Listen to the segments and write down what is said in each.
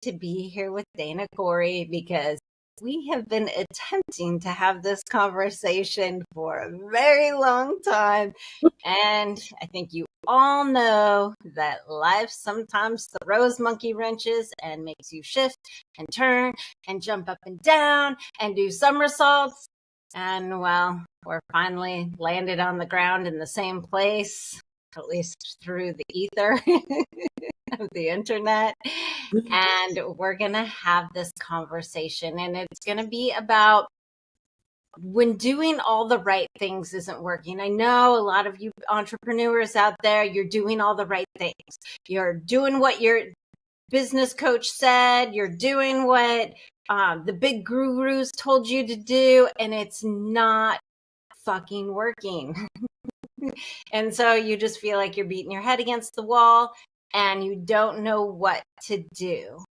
to be here with Dana Corey because we have been attempting to have this conversation for a very long time. And I think you all know that life sometimes throws monkey wrenches and makes you shift and turn and jump up and down and do somersaults. And well, we're finally landed on the ground in the same place, at least through the ether of the internet. And we're going to have this conversation, and it's going to be about when doing all the right things isn't working. I know a lot of you entrepreneurs out there, you're doing all the right things. You're doing what your business coach said. You're doing what the big gurus told you to do, and it's not fucking working. And so you just feel like you're beating your head against the wall and you don't know what to do.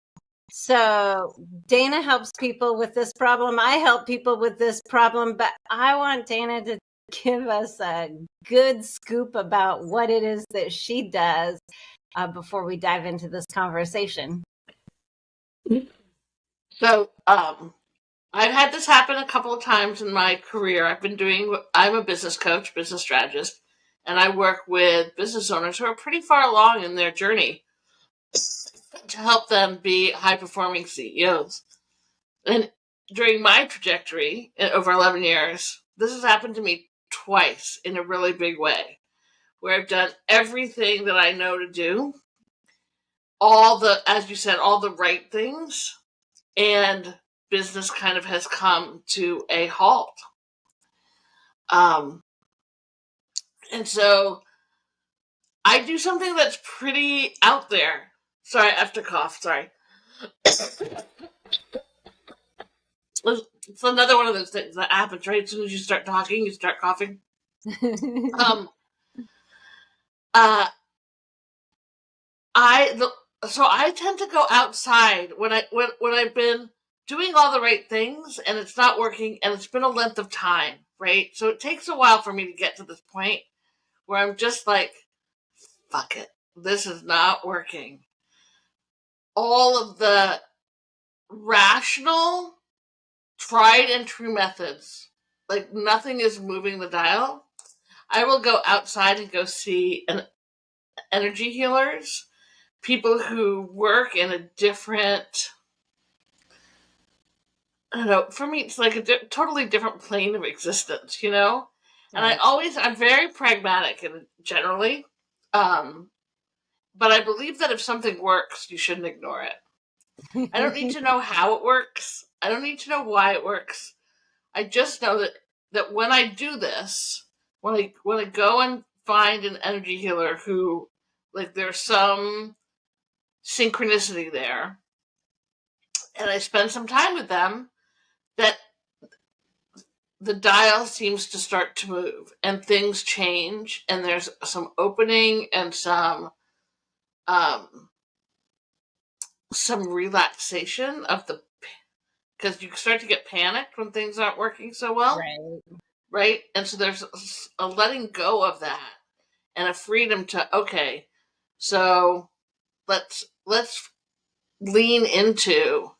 So Dana helps people with this problem. I help people with this problem, but I want Dana to give us a good scoop about what it is that she does before we dive into this conversation. So, I've had this happen a couple of times in my career. I'm a business coach, business strategist, and I work with business owners who are pretty far along in their journey to help them be high-performing CEOs. And during my trajectory over 11 years, this has happened to me twice in a really big way, where I've done everything that I know to do, as you said, all the right things, and business kind of has come to a halt. And so I do something that's pretty out there. Sorry, I have to cough. Sorry. It's another one of those things that happens, right? As soon as you start talking, you start coughing. So I tend to go outside when I've been doing all the right things and it's not working, and it's been a length of time, right? So it takes a while for me to get to this point where I'm just like, fuck it, this is not working. All of the rational, tried and true methods, like nothing is moving the dial. I will go outside and go see energy healers, people who work in a different, I don't know, for me, it's like a totally different plane of existence, you know? And I'm very pragmatic generally. But I believe that if something works, you shouldn't ignore it. I don't need to know how it works. I don't need to know why it works. I just know that when I do this, when I go and find an energy healer who, like, there's some synchronicity there, and I spend some time with them, that the dial seems to start to move and things change, and there's some opening and some relaxation of because you start to get panicked when things aren't working so well, right? And so there's a letting go of that and a freedom to, okay, so let's lean into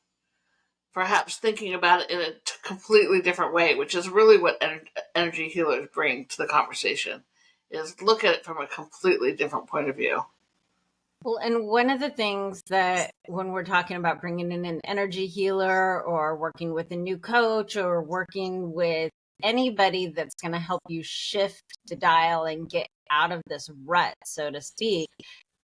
perhaps thinking about it in a completely different way, which is really what energy healers bring to the conversation, is look at it from a completely different point of view. Well, and one of the things that when we're talking about bringing in an energy healer or working with a new coach or working with anybody that's going to help you shift the dial and get out of this rut, so to speak,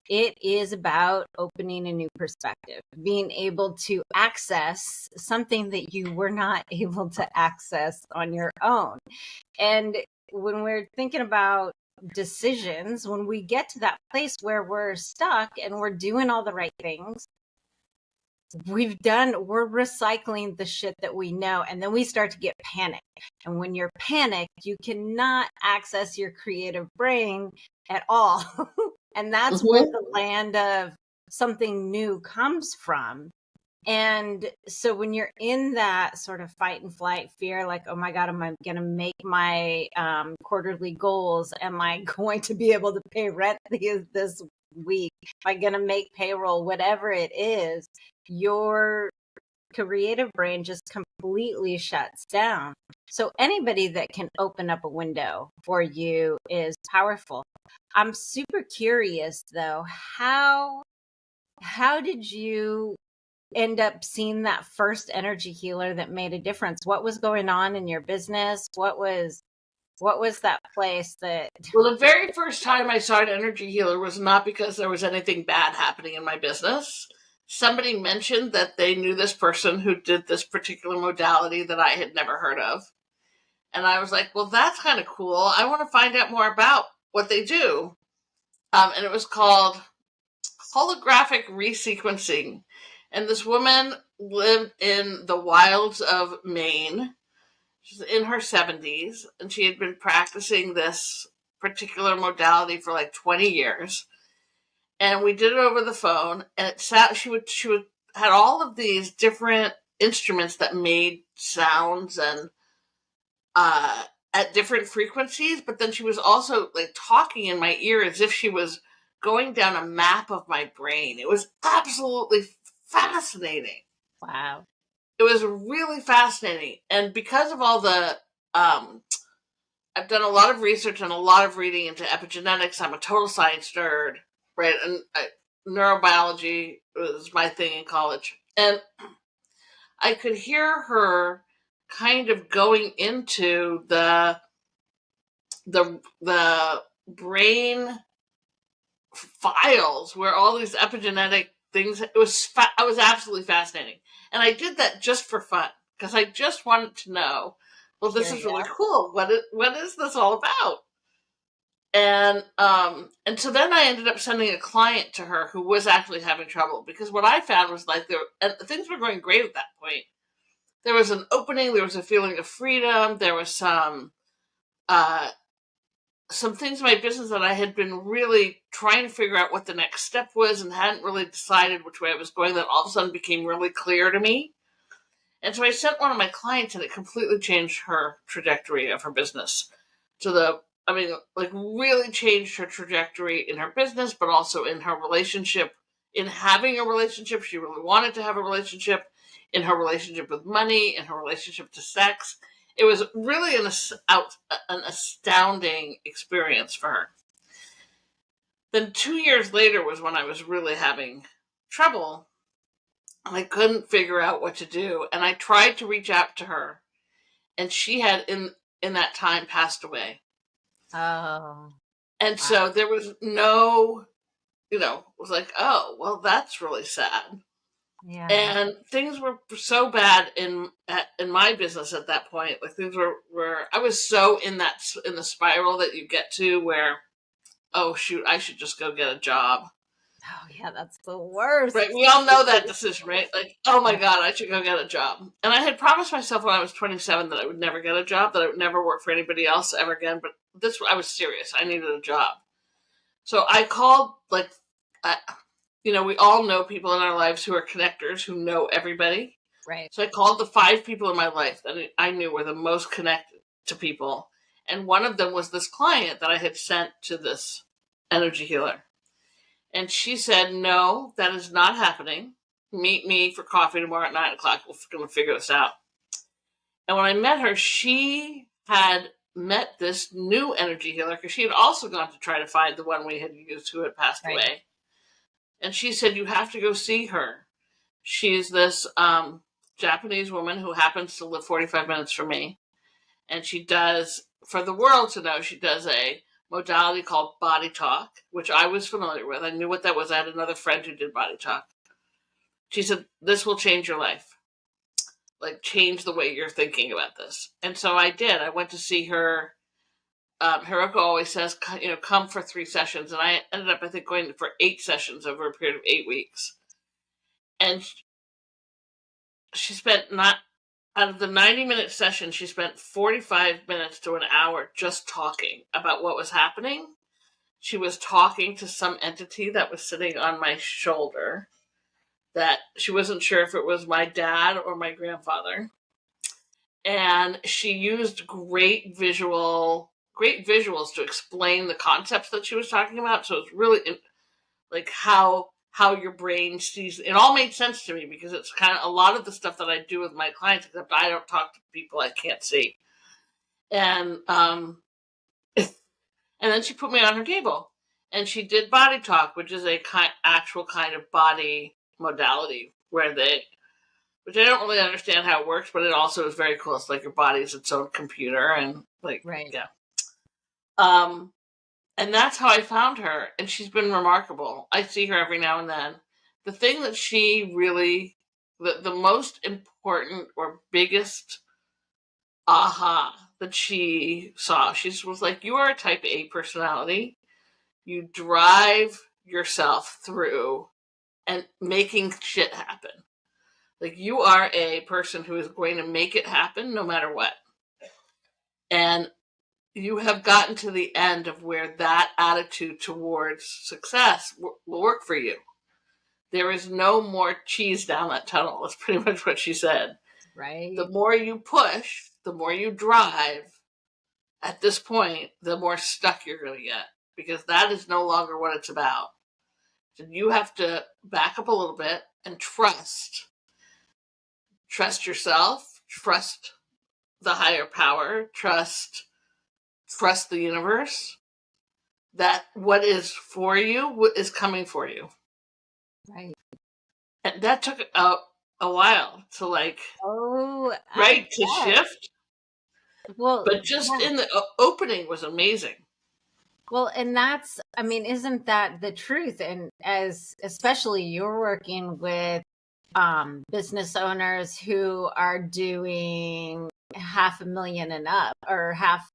it is about opening a new perspective, being able to access something that you were not able to access on your own. And when we're thinking about decisions, when we get to that place where we're stuck and we're doing all the right things, we're recycling the shit that we know, and then we start to get panicked. And when you're panicked, you cannot access your creative brain at all. And that's where the land of something new comes from. And so when you're in that sort of fight and flight fear, like, oh my God, am I going to make my quarterly goals? Am I going to be able to pay rent this week, if I'm going to make payroll, whatever it is, your creative brain just completely shuts down. So anybody that can open up a window for you is powerful. I'm super curious though, how did you end up seeing that first energy healer that made a difference? What was going on in your business? What was that place that Well, the very first time I saw an energy healer was not because there was anything bad happening in my business. Somebody mentioned that they knew this person who did this particular modality that I had never heard of. And I was like, well, that's kind of cool. I want to find out more about what they do. And it was called holographic resequencing. And this woman lived in the wilds of Maine. She's in her 70s, and she had been practicing this particular modality for like 20 years. And we did it over the phone, and she would had all of these different instruments that made sounds and at different frequencies, but then she was also like talking in my ear as if she was going down a map of my brain. It was absolutely fascinating. wow. It was really fascinating. And because of all the I've done a lot of research and a lot of reading into epigenetics. I'm a total science nerd, right? And neurobiology was my thing in college. And I could hear her kind of going into the brain files where all these epigenetic things. It was absolutely fascinating, and I did that just for fun because I just wanted to know. Well, this is really cool. What is this all about? And so then I ended up sending a client to her who was actually having trouble, because what I found was like things were going great at that point. There was an opening, there was a feeling of freedom, there was uh, some things in my business that I had been really trying to figure out what the next step was and hadn't really decided which way I was going, that all of a sudden became really clear to me. And so I sent one of my clients, and it completely changed her trajectory of her business like really changed her trajectory in her business, but also in her relationship, in having a relationship. She really wanted to have a relationship, in her relationship with money, in her relationship to sex. It was really an astounding experience for her. Then 2 years later was when I was really having trouble, and I couldn't figure out what to do. And I tried to reach out to her, and she had in that time passed away. Oh. And so there was no, it was like, oh, well, that's really sad. Yeah. And things were so bad in my business at that point. Like things were I was so in the spiral that you get to where, oh shoot, I should just go get a job. Oh yeah, that's the worst. Right, we all know that decision, right? Like, oh my God, I should go get a job. And I had promised myself when I was 27 that I would never get a job, that I would never work for anybody else ever again. But I was serious. I needed a job. So I called, we all know people in our lives who are connectors, who know everybody. Right. So I called the 5 people in my life that I knew were the most connected to people. And one of them was this client that I had sent to this energy healer. And she said, no, that is not happening. Meet me for coffee tomorrow at 9:00. We're going to figure this out. And when I met her, she had met this new energy healer, because she had also gone to try to find the one we had used who had passed away. And she said, you have to go see her. She's this Japanese woman who happens to live 45 minutes from me. And she does, for the world to know, she does a modality called body talk, which I was familiar with. I knew what that was. I had another friend who did body talk. She said, this will change your life. Like, change the way you're thinking about this. And so I did. I went to see her. Hiroko always says, come for 3 sessions. And I ended up, I think, going for 8 sessions over a period of 8 weeks. And she spent out of the 90-minute session, she spent 45 minutes to an hour just talking about what was happening. She was talking to some entity that was sitting on my shoulder, that she wasn't sure if it was my dad or my grandfather. And she used great visuals to explain the concepts that she was talking about. So it was really like how your brain sees. It all made sense to me because it's kind of a lot of the stuff that I do with my clients, except I don't talk to people I can't see. And and then she put me on her table, and she did body talk, which is a actual kind of body modality where which I don't really understand how it works, but it also is very cool. It's like your body is its own computer, and like, Right. yeah. And that's how I found her, and she's been remarkable. I see her every now and then. The thing that she really, the most important or biggest aha that she saw, she was like, you are a type A personality. You drive yourself through and making shit happen. Like, you are a person who is going to make it happen no matter what. And you have gotten to the end of where that attitude towards success will work for you. There is no more cheese down that tunnel. That's pretty much what she said. Right. The more you push, the more you drive, at this point, the more stuck you're going to get, because that is no longer what it's about. So you have to back up a little bit and trust yourself, trust the higher power, trust the universe, that what is for you is coming for you. Right. And that took a while to like, I to shift. Well, But just in the opening was amazing. Well, and that's, I mean, isn't that the truth? And especially you're working with business owners who are doing $500,000 and up, or half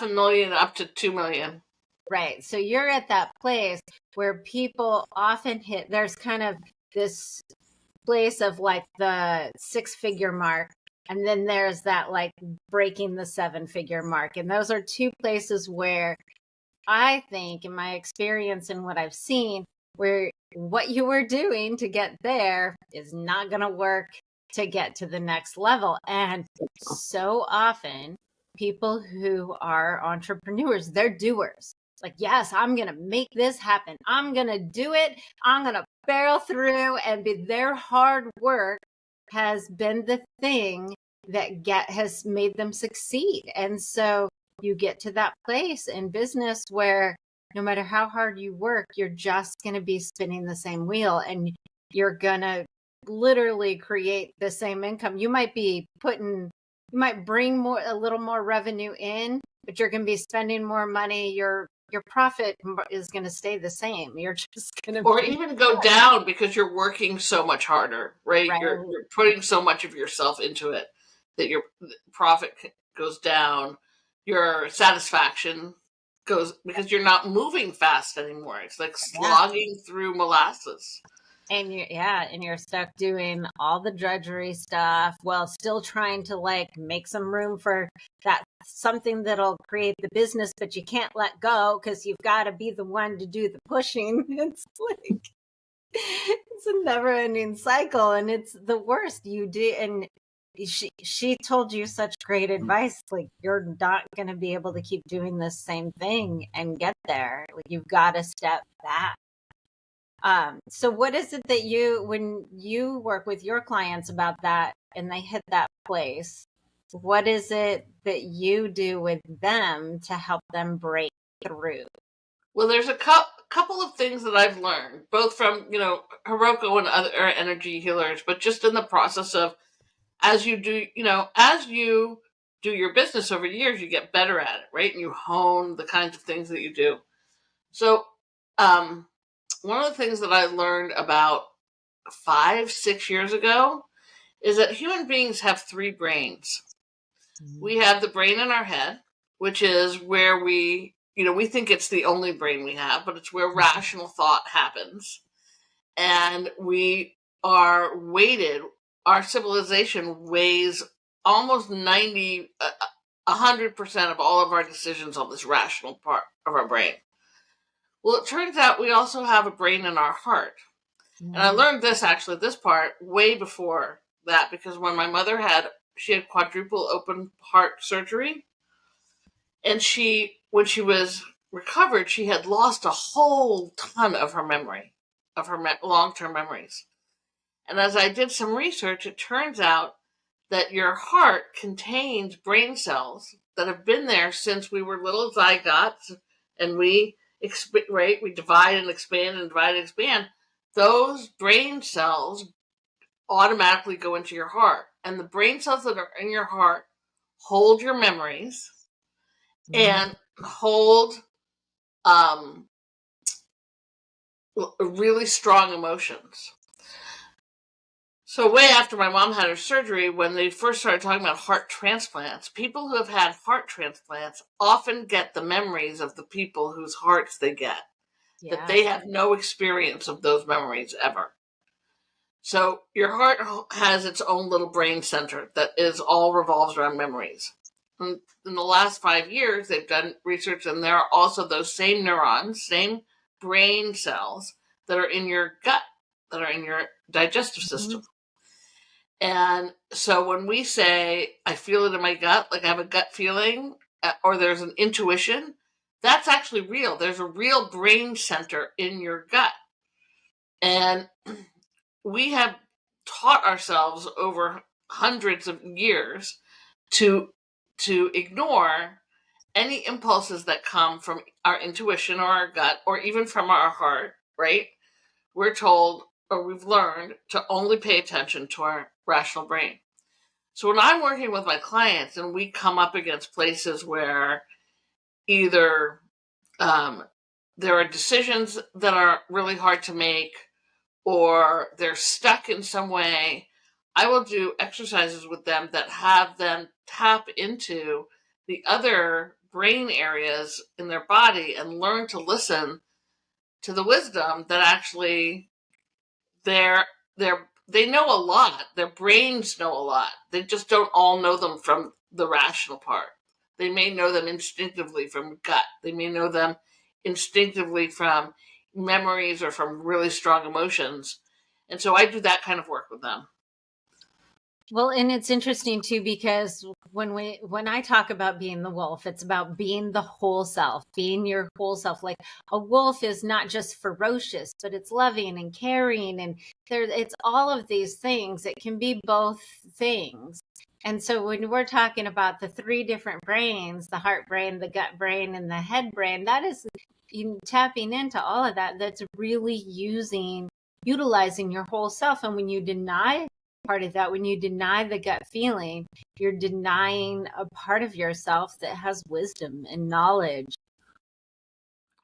a million up to 2 million. Right. So you're at that place where people often hit, there's kind of this place of like the 6-figure mark. And then there's that like breaking the 7-figure mark. And those are two places where I think, in my experience and what I've seen, where what you were doing to get there is not going to work to get to the next level. And so often people who are entrepreneurs, they're doers. Like, yes, I'm going to make this happen. I'm going to do it. I'm going to barrel through, and their hard work has been the thing that has made them succeed. And so you get to that place in business where no matter how hard you work, you're just going to be spinning the same wheel, and you're going to literally create the same income. You might bring a little more revenue in, but you're going to be spending more money. Your profit is going to stay the same. You're just going to, or even go down because you're working so much harder, right? Right. You're putting so much of yourself into it that your profit goes down. Your satisfaction goes, because you're not moving fast anymore. It's like slogging through molasses. And you're stuck doing all the drudgery stuff while still trying to like make some room for that something that'll create the business, but you can't let go because you've got to be the one to do the pushing. It's like, it's a never ending cycle, and it's the worst. You do, and she told you such great advice. Like, you're not going to be able to keep doing the same thing and get there. Like, you've got to step back. So what is it that when you work with your clients about that and they hit that place, what is it that you do with them to help them break through? Well, there's a couple of things that I've learned, both from, Hiroko and other energy healers, but just in the process of, as you do your business over years, you get better at it, right? And you hone the kinds of things that you do. So, one of the things that I learned about 5-6 years ago is that human beings have 3 brains. Mm-hmm. We have the brain in our head, which is where we think it's the only brain we have, but it's where rational thought happens. And we are weighted, our civilization weighs almost 100% of all of our decisions on this rational part of our brain. Well, it turns out we also have a brain in our heart. Mm-hmm. And I learned this part, way before that, because when my mother had quadruple open heart surgery, and when she was recovered, she had lost a whole ton of her memory, of her long-term memories. And as I did some research, it turns out that your heart contains brain cells that have been there since we were little zygotes, and we divide and expand and divide and expand. Those brain cells automatically go into your heart, and the brain cells that are in your heart hold your memories and hold really strong emotions. So way after my mom had her surgery, when they first started talking about heart transplants, people who have had heart transplants often get the memories of the people whose hearts they get, that they have no experience of those memories ever. So your heart has its own little brain center that all revolves around memories. And in the last 5 years, they've done research, and there are also those same neurons, same brain cells that are in your gut, that are in your digestive system. And so when we say, I feel it in my gut, like I have a gut feeling, or there's an intuition, that's actually real. There's a real brain center in your gut. And we have taught ourselves over hundreds of years to ignore any impulses that come from our intuition or our gut or even from our heart, right? We're told, or we've learned, to only pay attention to our rational brain. So when I'm working with my clients and we come up against places where either there are decisions that are really hard to make, or they're stuck in some way, I will do exercises with them that have them tap into the other brain areas in their body and learn to listen to the wisdom that actually they know a lot. Their brains know a lot. They just don't all know them from the rational part. They may know them instinctively from gut. They may know them instinctively from memories or from really strong emotions. And so I do that kind of work with them. Well, and it's interesting too, because when I talk about being the wolf, it's about being the whole self, being your whole self. Like a wolf is not just ferocious, but it's loving and caring, and it's all of these things. It can be both things. And so when we're talking about the 3 different brains, the heart brain, the gut brain, and the head brain, that is tapping into all of that. That's really utilizing your whole self. And when you deny part of that, when you deny the gut feeling, you're denying a part of yourself that has wisdom and knowledge.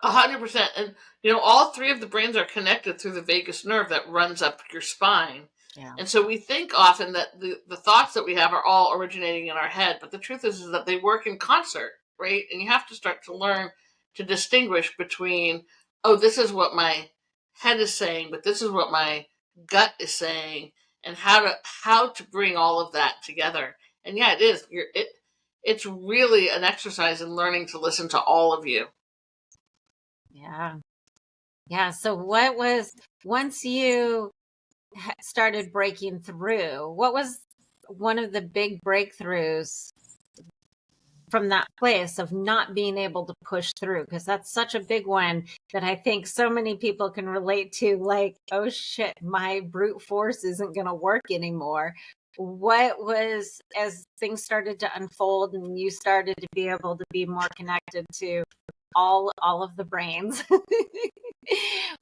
100%. And all 3 of the brains are connected through the vagus nerve that runs up your spine. Yeah. And so we think often that the thoughts that we have are all originating in our head, but the truth is that they work in concert, right? And you have to start to learn to distinguish between, oh, this is what my head is saying, but this is what my gut is saying, and how to bring all of that together. And yeah, it is. It's really an exercise in learning to listen to all of you. Yeah. So what was, once you started breaking through, what was one of the big breakthroughs from that place of not being able to push through? Because that's such a big one that I think so many people can relate to, like, oh shit, my brute force isn't going to work anymore. What was, as things started to unfold and you started to be able to be more connected to all of the brains,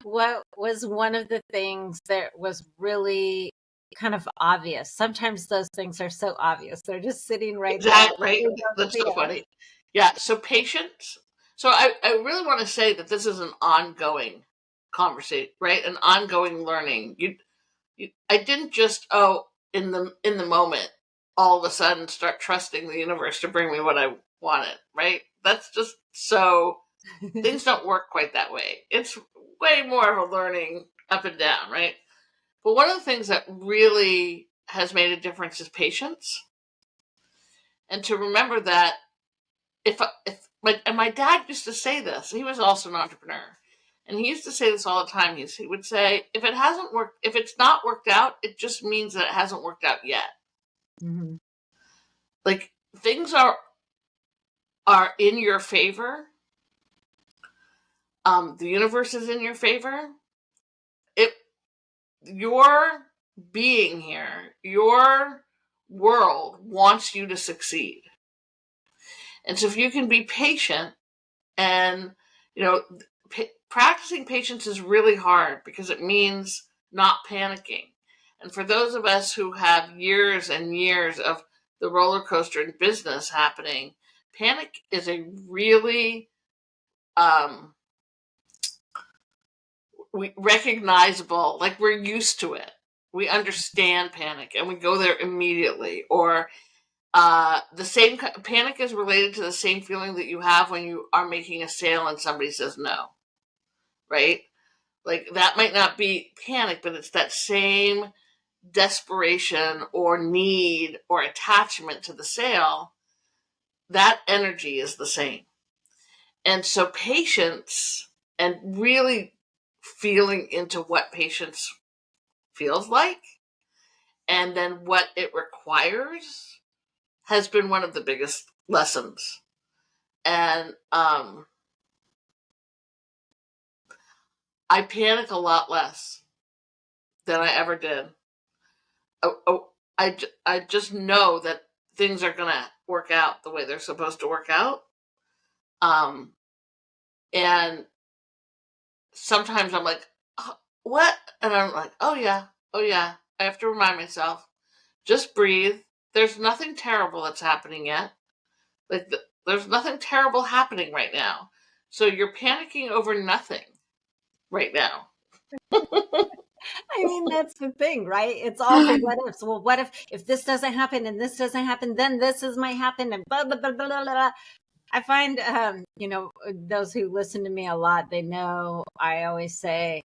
what was one of the things that was really kind of obvious? Sometimes those things are so obvious. They're just sitting right there. Right. That's so funny. Yeah. So patience. So I really want to say that this is an ongoing conversation, right? An ongoing learning. I didn't just, in the moment, all of a sudden start trusting the universe to bring me what I wanted, right? That's just so, things don't work quite that way. It's way more of a learning up and down, right? But one of the things that really has made a difference is patience. And to remember that my dad used to say this, he was also an entrepreneur. And he used to say this all the time. He would say, if it's not worked out, it just means that it hasn't worked out yet. Mm-hmm. Like, things are in your favor the universe is in your favor, it your being here, your world wants you to succeed. And so if you can be patient and, practicing patience is really hard because it means not panicking. And for those of us who have years and years of the roller coaster in business happening, panic is a really recognizable, like we're used to it. We understand panic and we go there immediately. Or the same panic is related to the same feeling that you have when you are making a sale and somebody says no, right? Like that might not be panic, but it's that same desperation or need or attachment to the sale. That energy is the same. And so patience and really feeling into what patience feels like and then what it requires has been one of the biggest lessons. And I panic a lot less than I ever did. I just know that things are going to work out the way they're supposed to work out. And sometimes I'm like, oh, what? And I'm like, oh yeah. I have to remind myself, just breathe. There's nothing terrible that's happening yet. Like there's nothing terrible happening right now. So you're panicking over nothing right now. I mean, that's the thing, right? It's all the what ifs. Well, what if this doesn't happen and this doesn't happen, then might happen and blah, blah, blah, blah, blah, blah. I find, those who listen to me a lot, they know I always say,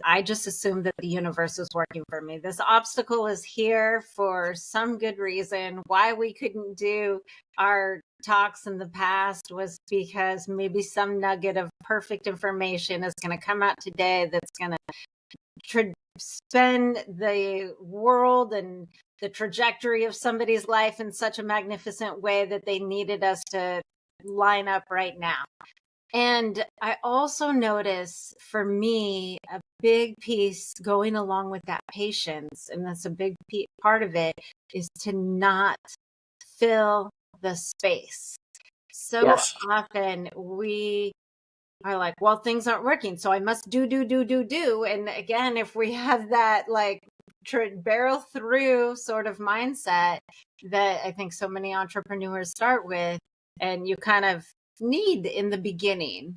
I just assume that the universe is working for me. This obstacle is here for some good reason. Why we couldn't do our talks in the past was because maybe some nugget of perfect information is going to come out today that's going to spend the world and the trajectory of somebody's life in such a magnificent way that they needed us to line up right now. And I also notice, for me, a big piece going along with that patience, and that's a big part of it, is to not fill the space. So Yes. often we are like, well, things aren't working, so I must do. And again, if we have that like barrel through sort of mindset that I think so many entrepreneurs start with, and you kind of need in the beginning,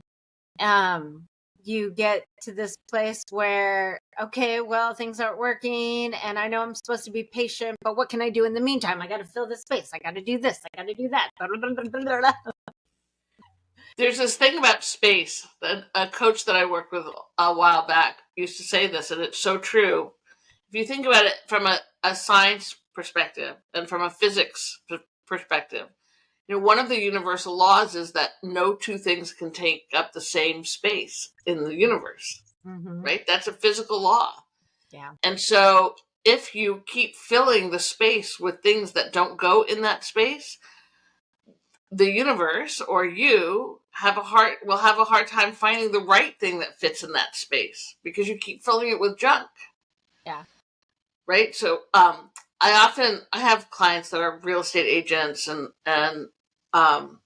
you get to this place where, okay, well, things aren't working and I know I'm supposed to be patient, but what can I do in the meantime? I got to fill the space. I got to do this. I got to do that. There's this thing about space that a coach that I worked with a while back used to say this, and it's so true. If you think about it from a science perspective and from a physics perspective, one of the universal laws is that no two things can take up the same space in the universe, right? That's a physical law. Yeah. And so if you keep filling the space with things that don't go in that space, the universe or you will have a hard time finding the right thing that fits in that space because you keep filling it with junk. Yeah. Right. So I have clients that are real estate agents, and one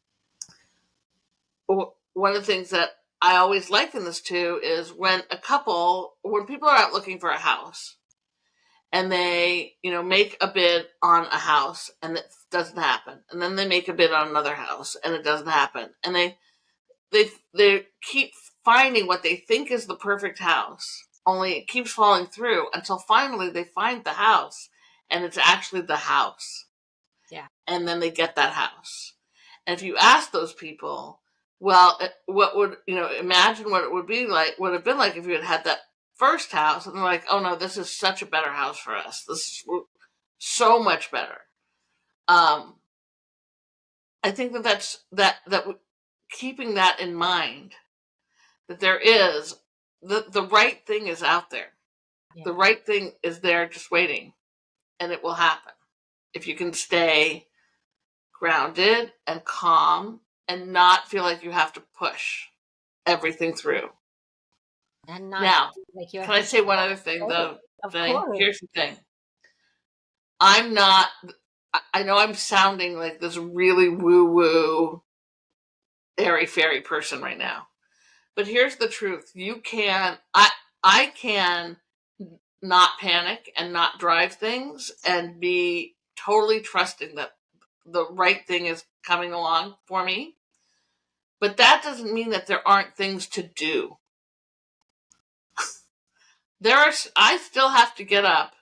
of the things that I always liken this to is when people are out looking for a house and they, make a bid on a house and it doesn't happen. And then they make a bid on another house and it doesn't happen. And they keep finding what they think is the perfect house, only it keeps falling through until finally they find the house and it's actually the house. Yeah. And then they get that house. And if you ask those people, well, what would, imagine what it would have been like if you had that first house, and they're like, oh no, this is such a better house for us. This is so much better. I think that keeping that in mind, that there is the right thing is out there. Yeah. The right thing is there just waiting, and it will happen if you can stay grounded and calm and not feel like you have to push. everything through. And not Now, like you can have I to say one other thing say it. though? Of course. Here's the thing. I'm not, I know I'm sounding like this really woo-woo, airy-fairy person right now. But here's the truth. I can not panic and not drive things and be totally trusting that the right thing is coming along for me. But that doesn't mean that there aren't things to do. I still have to get up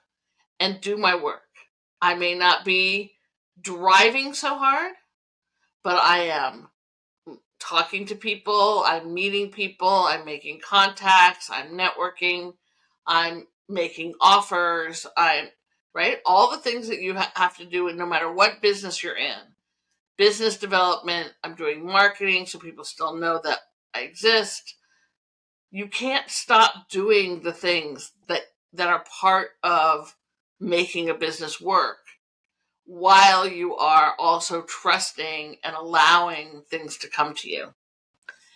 and do my work. I may not be driving so hard, but I am talking to people, I'm meeting people, I'm making contacts, I'm networking, I'm making offers, right? All the things that you have to do, no matter what business you're in. Business development, I'm doing marketing so people still know that I exist. You can't stop doing the things that are part of making a business work while you are also trusting and allowing things to come to you.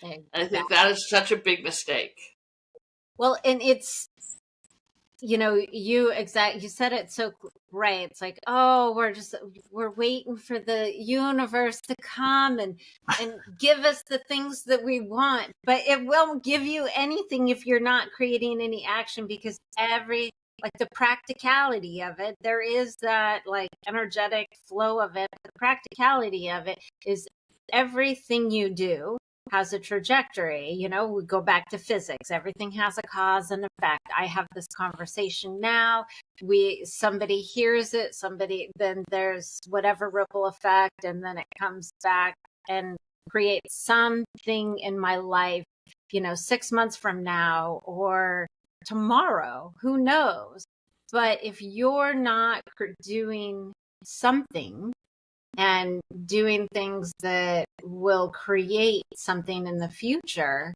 And I think that is such a big mistake. Well, and it's, you said it so right. It's like, oh, we're waiting for the universe to come and give us the things that we want, but it won't give you anything if you're not creating any action, because like the practicality of it, there is that like energetic flow of it. The practicality of it is everything you do has a trajectory. We go back to physics. Everything has a cause and effect. I have this conversation now. Somebody hears it, then there's whatever ripple effect, and then it comes back and creates something in my life, 6 months from now or tomorrow, who knows? But if you're not doing something and doing things that will create something in the future,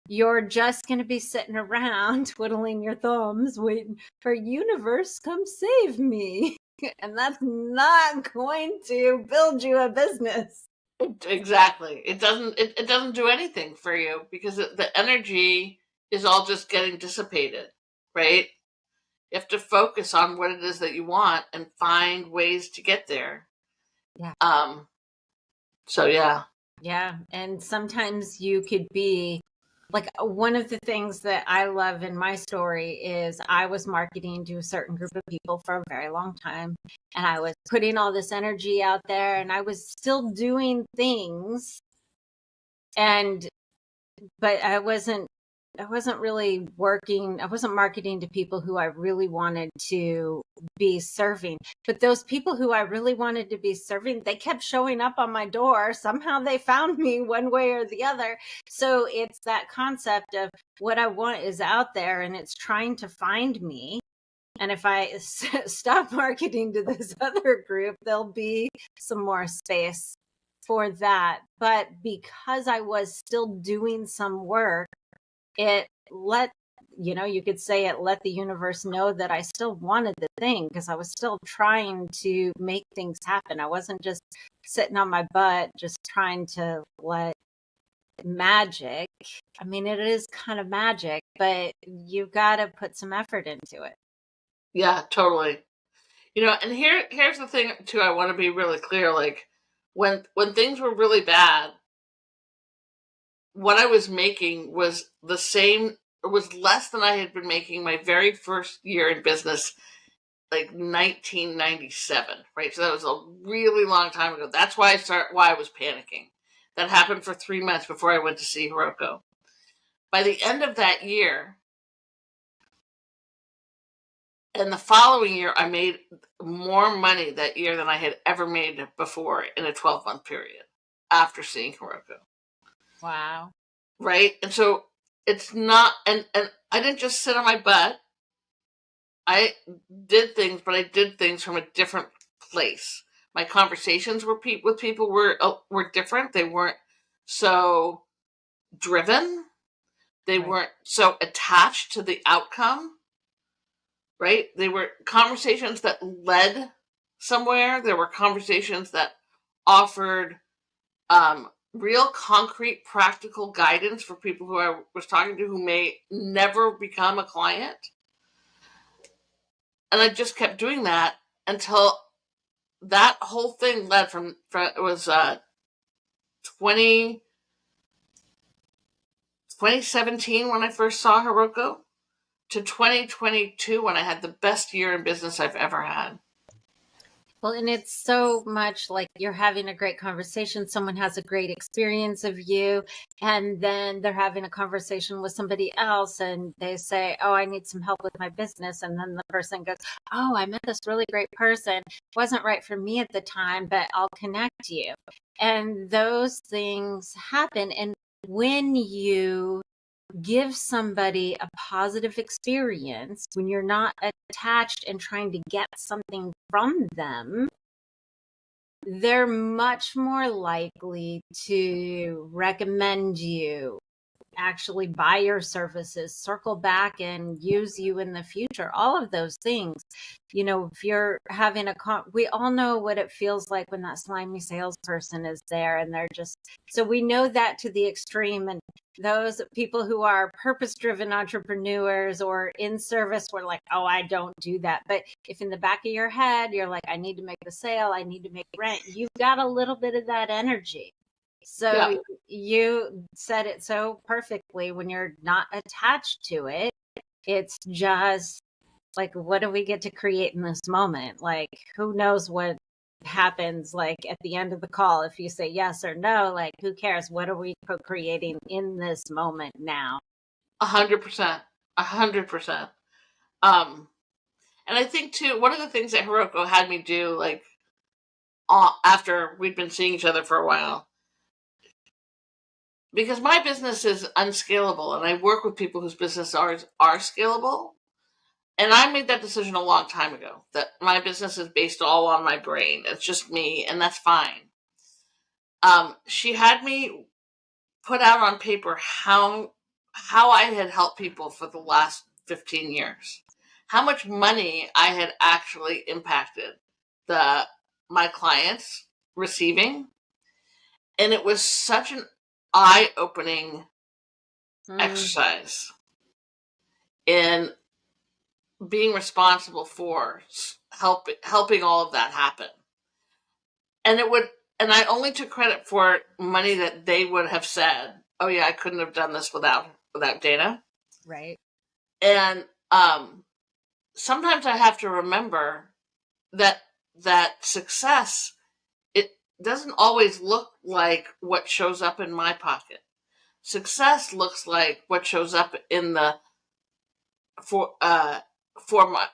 you're just going to be sitting around twiddling your thumbs waiting for universe come save me. And that's not going to build you a business. Exactly. It doesn't do anything for you because the energy is all just getting dissipated, right? You have to focus on what it is that you want and find ways to get there. Yeah. So yeah. Yeah. And sometimes you could be like, one of the things that I love in my story is I was marketing to a certain group of people for a very long time. And I was putting all this energy out there, and I was still doing things. But I wasn't really working. I wasn't marketing to people who I really wanted to be serving. But those people who I really wanted to be serving, they kept showing up on my door. Somehow they found me one way or the other. So it's that concept of what I want is out there and it's trying to find me. And if I stop marketing to this other group, there'll be some more space for that. But because I was still doing some work, it you could say it let the universe know that I still wanted the thing, because I was still trying to make things happen. I wasn't just sitting on my butt, just trying to let magic. I mean, it is kind of magic, but you got to put some effort into it. Yeah, totally. And here's the thing too. I want to be really clear. Like when things were really bad, what I was making was the same, or was less than I had been making my very first year in business, like 1997, right? So that was a really long time ago. That's why I was panicking. That happened for 3 months before I went to see Hiroko. By the end of that year, and the following year, I made more money that year than I had ever made before in a 12-month period after seeing Hiroko. Wow. Right? And so it's not, and I didn't just sit on my butt. I did things, but I did things from a different place. My conversations with people were different. They weren't so driven. They Right. weren't so attached to the outcome. Right? They were conversations that led somewhere. There were conversations that offered real concrete practical guidance for people who I was talking to who may never become a client. And I just kept doing that until that whole thing led from it was 2017 when I first saw Hiroko to 2022 when I had the best year in business I've ever had. Well, and it's so much like you're having a great conversation. Someone has a great experience of you, and then they're having a conversation with somebody else and they say, oh, I need some help with my business. And then the person goes, oh, I met this really great person. Wasn't right for me at the time, but I'll connect you. And those things happen. And when you give somebody a positive experience, when you're not attached and trying to get something from them, they're much more likely to recommend you, actually buy your services, circle back and use you in the future. All of those things. You know, if you're having we all know what it feels like when that slimy salesperson is there and they're just, so we know that to the extreme. And those people who are purpose-driven entrepreneurs or in service, we're like, oh, I don't do that. But if in the back of your head, you're like, I need to make the sale, I need to make rent, you've got a little bit of that energy. So Yeah. you said it so perfectly. When you're not attached to it, it's just like, what do we get to create in this moment? Like, who knows what happens like at the end of the call if you say yes or no? Like, who cares? What are we co-creating in this moment now? 100%. 100%. And I think too, one of the things that Hiroko had me do, like after we'd been seeing each other for a while, because my business is unscalable and I work with people whose business are scalable. And I made that decision a long time ago that my business is based all on my brain. It's just me, and that's fine. She had me put out on paper how I had helped people for the last 15 years, how much money I had actually impacted my clients receiving, and it was such an eye-opening exercise in being responsible for helping all of that happen. And I only took credit for money that they would have said, oh yeah, I couldn't have done this without Dana. Right. And sometimes I have to remember that success, it doesn't always look like what shows up in my pocket. Success looks like what shows up in for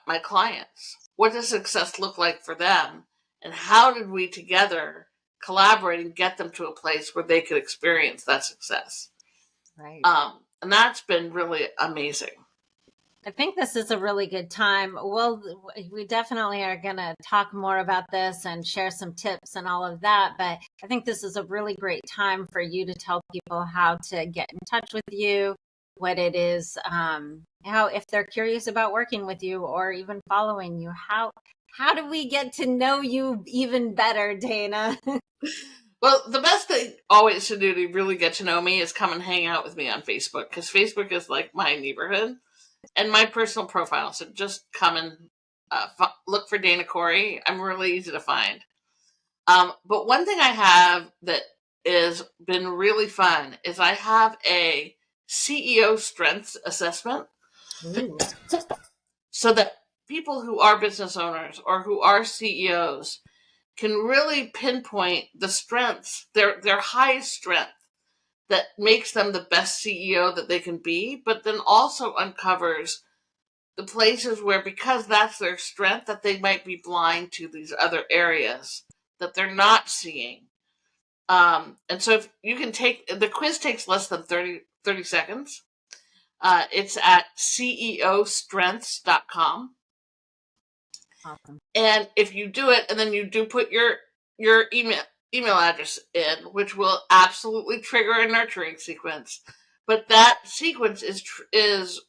my clients. What does success look like for them? And how did we together collaborate and get them to a place where they could experience that success? Right. And that's been really amazing. I think this is a really good time. Well, we definitely are going to talk more about this and share some tips and all of that. But I think this is a really great time for you to tell people how to get in touch with you, what it is, how, if they're curious about working with you or even following you, how do we get to know you even better, Dana? Well, the best thing always to do to really get to know me is come and hang out with me on Facebook, because Facebook is like my neighborhood and my personal profile. So just come and look for Dana Corey. I'm really easy to find. But one thing I have that has been really fun is I have a CEO strengths assessment. So that people who are business owners or who are CEOs can really pinpoint the strengths, their highest strength that makes them the best CEO that they can be, but then also uncovers the places where, because that's their strength, that they might be blind to these other areas that they're not seeing. And so if you can the quiz takes less than 30 seconds. It's at ceostrengths.com. Awesome. And if you do it, and then you do put your email address in, which will absolutely trigger a nurturing sequence. But that sequence is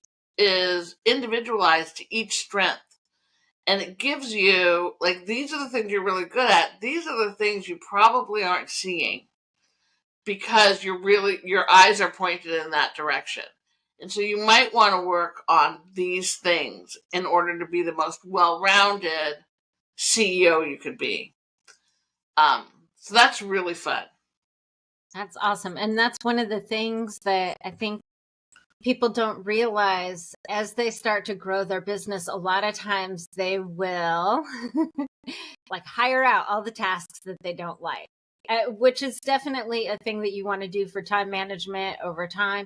individualized to each strength. And it gives you, like, these are the things you're really good at. These are the things you probably aren't seeing. because your eyes are pointed in that direction. And so you might want to work on these things in order to be the most well-rounded CEO you could be. So that's really fun. That's awesome. And that's one of the things that I think people don't realize as they start to grow their business. A lot of times they will like hire out all the tasks that they don't like, which is definitely a thing that you want to do for time management over time.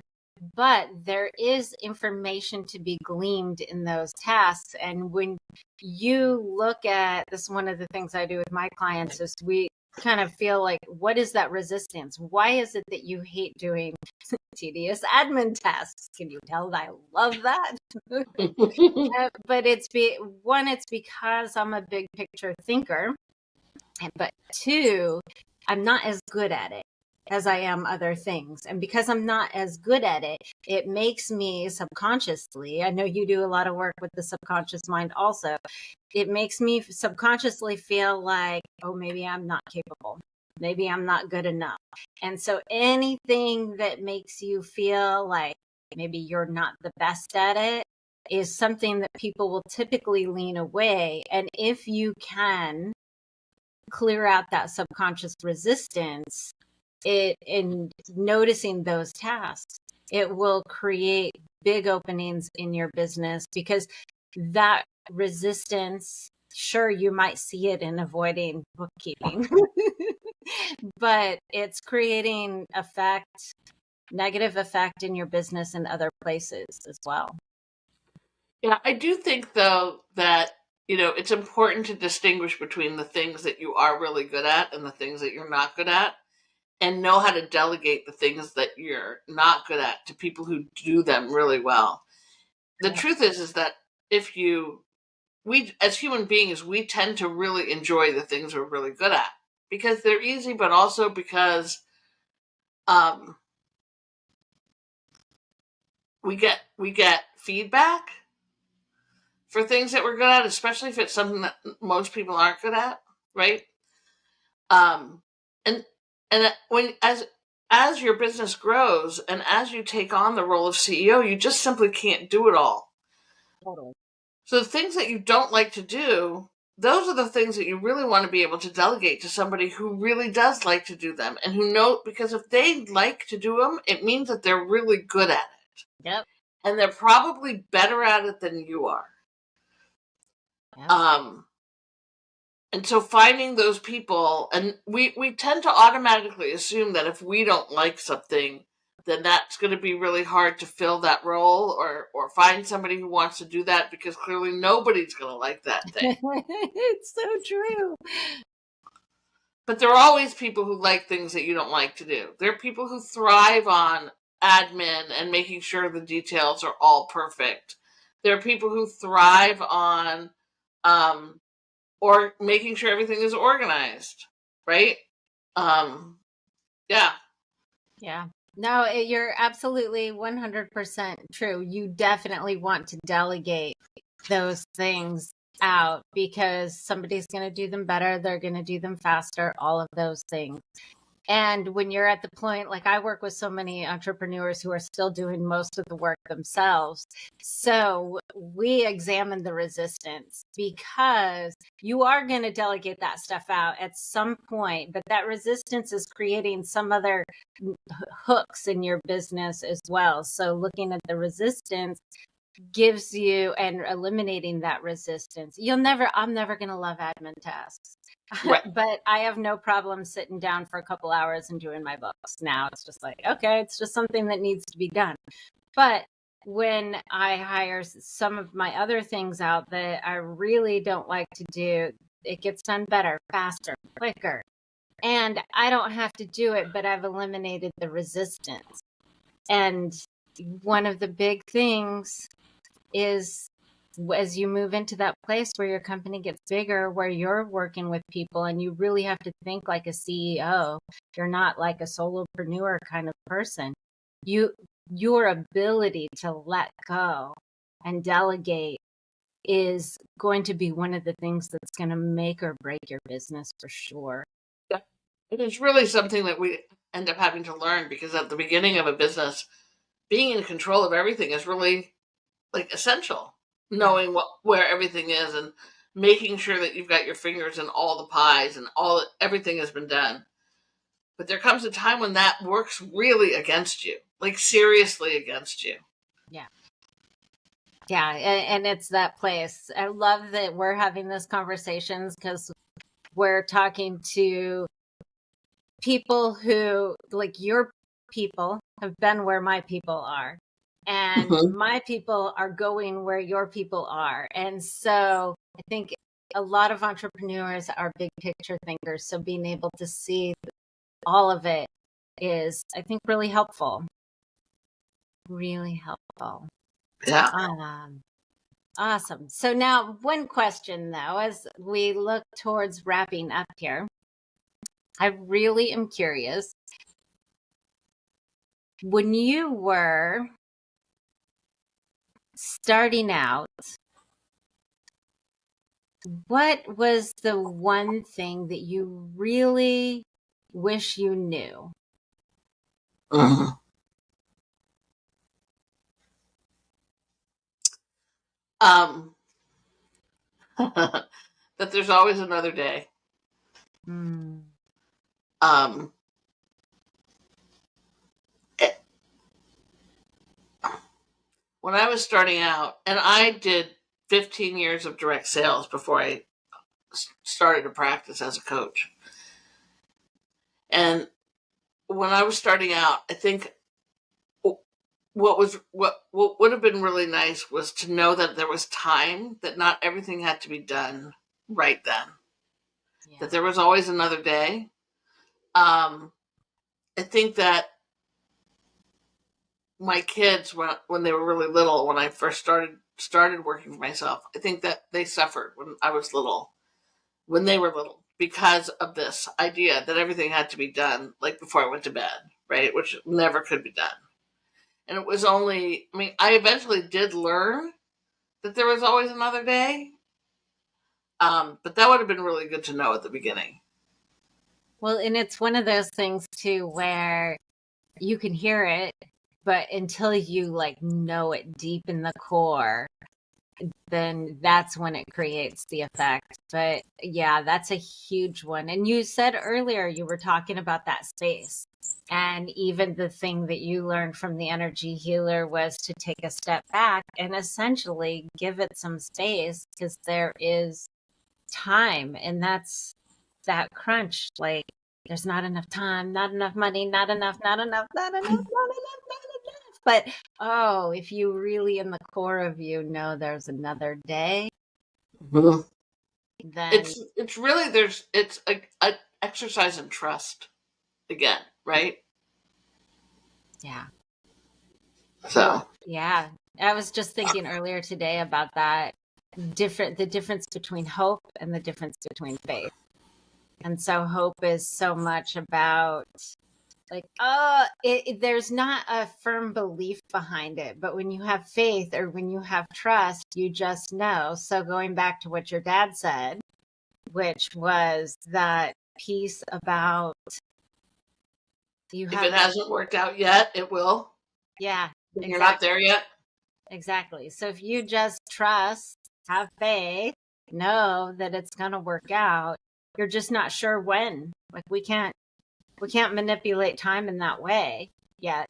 But there is information to be gleaned in those tasks. And when you look at this, one of the things I do with my clients is we kind of feel like, what is that resistance? Why is it that you hate doing tedious admin tasks? Can you tell that I love that? But it's because I'm a big picture thinker, but two, I'm not as good at it as I am other things. And because I'm not as good at it, it makes me subconsciously, I know you do a lot of work with the subconscious mind also, it makes me subconsciously feel like, oh, maybe I'm not capable. Maybe I'm not good enough. And so anything that makes you feel like maybe you're not the best at it is something that people will typically lean away. And if you can clear out that subconscious resistance, in noticing those tasks, it will create big openings in your business, because that resistance, sure, you might see it in avoiding bookkeeping, but it's creating negative effect in your business and other places as well. Yeah, I do think though that, it's important to distinguish between the things that you are really good at and the things that you're not good at, and know how to delegate the things that you're not good at to people who do them really well. The truth is that we as human beings, we tend to really enjoy the things we're really good at because they're easy, but also because we get feedback for things that we're good at, especially if it's something that most people aren't good at, right? And when as your business grows and as you take on the role of CEO, you just simply can't do it all. Totally. So the things that you don't like to do, those are the things that you really want to be able to delegate to somebody who really does like to do them and who know, because if they like to do them, it means that they're really good at it. Yep. And they're probably better at it than you are. Yep. And so finding those people, and we tend to automatically assume that if we don't like something, then that's going to be really hard to fill that role or find somebody who wants to do that, because clearly nobody's going to like that thing. It's so true. But there are always people who like things that you don't like to do. There are people who thrive on admin and making sure the details are all perfect. There are people who thrive on or making sure everything is organized, right? Yeah. Yeah. No, you're absolutely 100% true. You definitely want to delegate those things out because somebody's going to do them better. They're going to do them faster, all of those things. And when you're at the point, like I work with so many entrepreneurs who are still doing most of the work themselves. So we examine the resistance, because you are going to delegate that stuff out at some point, but that resistance is creating some other hooks in your business as well. So looking at the resistance gives you, and eliminating that resistance. I'm never going to love admin tasks. Right. But I have no problem sitting down for a couple hours and doing my books. Now it's just like, okay, it's just something that needs to be done. But when I hire some of my other things out that I really don't like to do, it gets done better, faster, quicker. And I don't have to do it, but I've eliminated the resistance. And one of the big things is, as you move into that place where your company gets bigger, where you're working with people and you really have to think like a CEO, you're not like a solopreneur kind of person. Your ability to let go and delegate is going to be one of the things that's going to make or break your business for sure. Yeah. It is really something that end up having to learn, because at the beginning of a business, being in control of everything is really like essential. Knowing where everything is and making sure that you've got your fingers in all the pies and everything has been done. But there comes a time when that works really against you, like seriously against you. Yeah. Yeah. And it's that place. I love that we're having these conversations because we're talking to people who, like, your people have been where my people are. And my people are going where your people are. And so I think a lot of entrepreneurs are big picture thinkers. So being able to see all of it is, I think, really helpful. Really helpful. Yeah. Awesome. So now one question, though, as we look towards wrapping up here, I really am curious. When you were starting out, what was the one thing that you really wish you knew? That there's always another day. Mm. When I was starting out, and I did 15 years of direct sales before I started to practice as a coach. And when I was starting out, I think what would have been really nice was to know that there was time, that not everything had to be done right then. Yeah. That there was always another day. I think that my kids, when they were really little, when I first started working for myself, I think that they suffered when I was little, when they were little, because of this idea that everything had to be done like before I went to bed, right? Which never could be done. And it was only, I mean, I eventually did learn that there was always another day. But that would have been really good to know at the beginning. Well, and it's one of those things too, where you can hear it, but until you like know it deep in the core, then that's when it creates the effect. But yeah, that's a huge one. And you said earlier, you were talking about that space. And even the thing that you learned from the energy healer was to take a step back and essentially give it some space, because there is time, and that's that crunch. Like, there's not enough time, not enough money, not enough, not enough, not enough, not enough, not enough. But oh, if you really in the core of you know there's another day, then it's really it's a exercise in trust again, right? Yeah. So yeah, I was just thinking earlier today about that the difference between hope and the difference between faith. And so hope is so much about like, there's not a firm belief behind it. But when you have faith or when you have trust, you just know. So going back to what your dad said, which was that piece about if it hasn't worked out yet, it will. Yeah. Exactly. You're not there yet. Exactly. So if you just trust, have faith, know that it's going to work out, you're just not sure when. Like, we can't manipulate time in that way yet.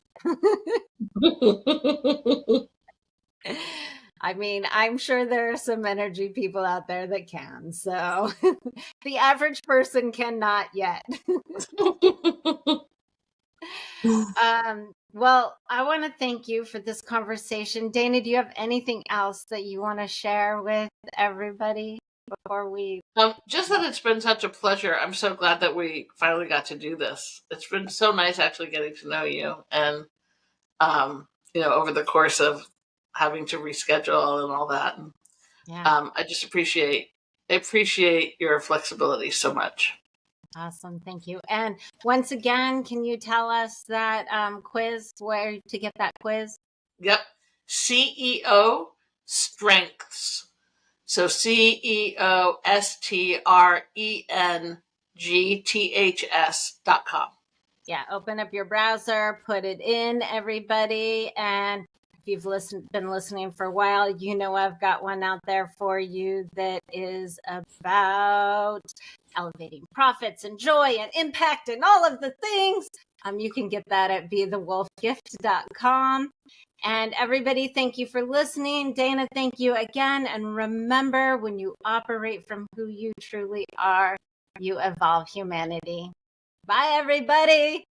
I mean, I'm sure there are some energy people out there that can. So the average person cannot yet. Well, I want to thank you for this conversation. Dana, do you have anything else that you want to share with everybody before we... Just that it's been such a pleasure. I'm so glad that we finally got to do this. It's been so nice actually getting to know you, and over the course of having to reschedule and all that. And, I just appreciate your flexibility so much. Awesome. Thank you. And once again, can you tell us that quiz, where to get that quiz? Yep. CEO Strengths. So CEOSTRENGTHS.com. Yeah, open up your browser, put it in, everybody. And if you've been listening for a while, you know I've got one out there for you that is about elevating profits and joy and impact and all of the things. You can get that at BeTheWolfGift.com. And everybody, thank you for listening. Dana, thank you again. And remember, when you operate from who you truly are, you evolve humanity. Bye, everybody.